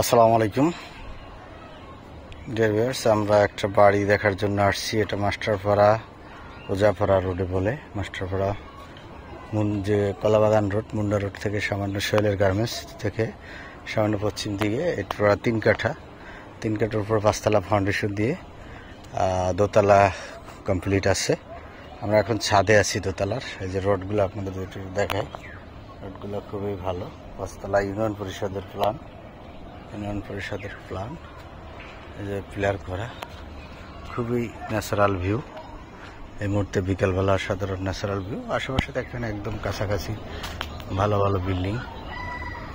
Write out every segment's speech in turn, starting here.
আসসালামু আলাইকুম dear viewers, আমরা একটা বাড়ি দেখার জন্য আসছি। এটা মাস্টারপাড়া ওজাপাড়া রোডে বলে। মাস্টারপাড়া যে কলাবাগান রোড, মুন্ডা রোড থেকে সামান্য সোহেলের গার্মেন্টস থেকে সামান্য পশ্চিম দিকে এটা 3 কাঠার উপর 5তলা ফাউন্ডেশন দিয়ে দোতলা কমপ্লিট আছে। আমরা এখন ছাদে আছি দোতলার। এই যে রোডগুলো আপনাদের দেখাই, রোডগুলো খুবই ভালো। 5তলা ইউনিয়ন পরিষদের প্ল্যান, এই যে পিলার করা, খুবই ন্যাচারাল ভিউ। এই মুহূর্তে বিকালবেলা সাধারণ ন্যাচারাল ভিউ। আশেপাশে দেখেন একদম কাছাকাছি ভালো ভালো বিল্ডিং,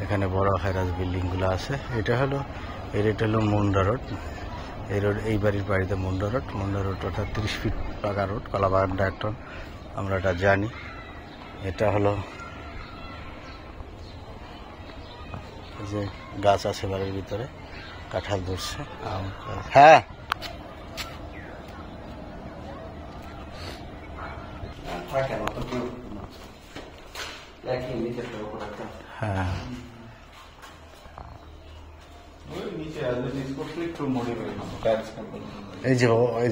এখানে বড় হাইরাজ বিল্ডিংগুলো আছে। এটা হলো মুন্ডা রোড। এই বাড়িতে মুন্ডা রোড অর্থাৎ 30 ফিট পাকা রোড, কলাবাগান ডায়টন, আমরা এটা জানি। এটা হলো যে গাছ আছে বাড়ির ভিতরে, কাঁঠাল ধরছে, হ্যাঁ হ্যাঁ এই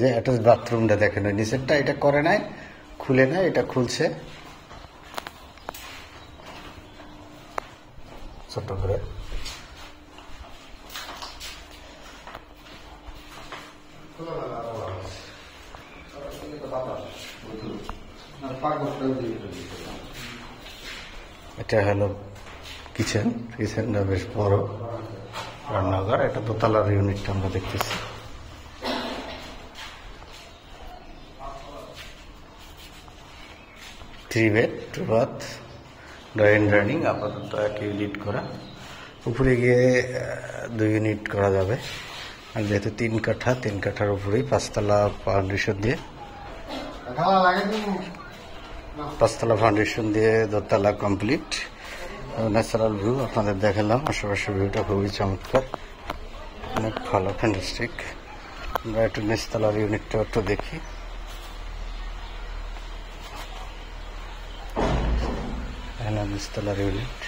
যে অ্যাটাচ বাথরুমটা দেখেন, ওই নিচেরটা এটা করে নাই, খুলে নাই, এটা খুলছে ছোট্ট করে। এটা হলো কিচেনটা বেশ বড় রান্নাঘর। এটা দোতলার ইউনিটটা আমরা দেখতেছি। থ্রি বেড, 2 বাথ, ডাইনিং আপাতত 1 ইউনিট করা। উপরে গিয়ে 2 ইউনিট করা যাবে। আর যেহেতু 3 কাঠার উপরেই 5তলা ফাউন্ডেশন দিয়ে দোতলা কমপ্লিট। ন্যাচারাল ভিউ আপনাদের দেখালাম। আশেপাশের ভিউটা খুবই চমৎকার, অনেক ভালো, ফ্যান্টাস্টিক। আমরা একটু নিচতলার ইউনিটটা একটু দেখি। নিচতলার ইউনিট,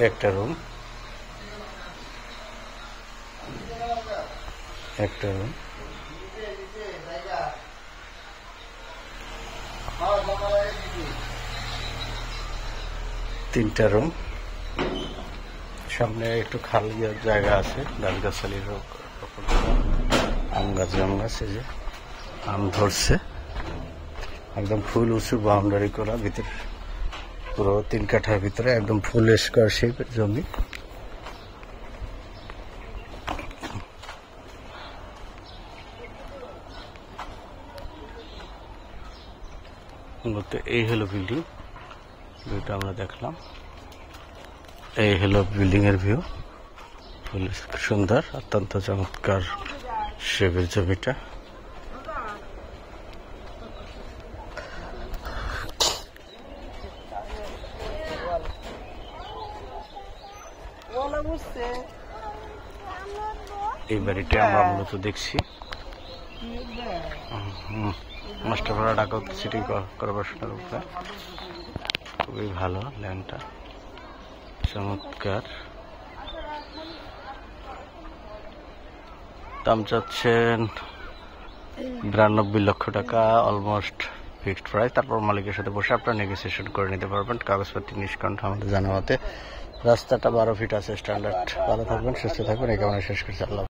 একটা রুম, তিনটা রুম। সামনে একটু খালি জায়গা আছে, গাছগাছালির আম গাছ, এই যে আম ধরছে। একদম ফুল উঁচু বাউন্ডারি করা, ভিতরে পুরো 3 কাঠার ভিতরে একদম ফুল স্কোয়ার শেপের জমি। এই হলো ভিউটা আমরা দেখলাম। এই হলো বিল্ডিং এর ভিউ, খুব সুন্দর, অত্যন্ত চমৎকার শেপের জমিটা। এই বাড়িটা আমরা মূলত দেখছি মাস্টারপাড়া ঢাকা সিটি কর্পোরেশনের উপরে। খুবই ভালো ল্যান্ডটা, চমৎকার। দাম চাচ্ছেন 92 লক্ষ টাকা, অলমোস্ট ফিক্সড প্রাইস। তারপর মালিকের সাথে বসে আপনারা নেগোসিয়েশন করে নিতে পারবেন। কাগজপত্র নিষ্কণ্ঠ আমাদের জানা মতে। রাস্তাটা 12 ফিট আছে স্ট্যান্ডার্ড। ভালো থাকবেন, সুস্থ থাকবেন, এই কামনা শেষ করছি। আল্লাহ।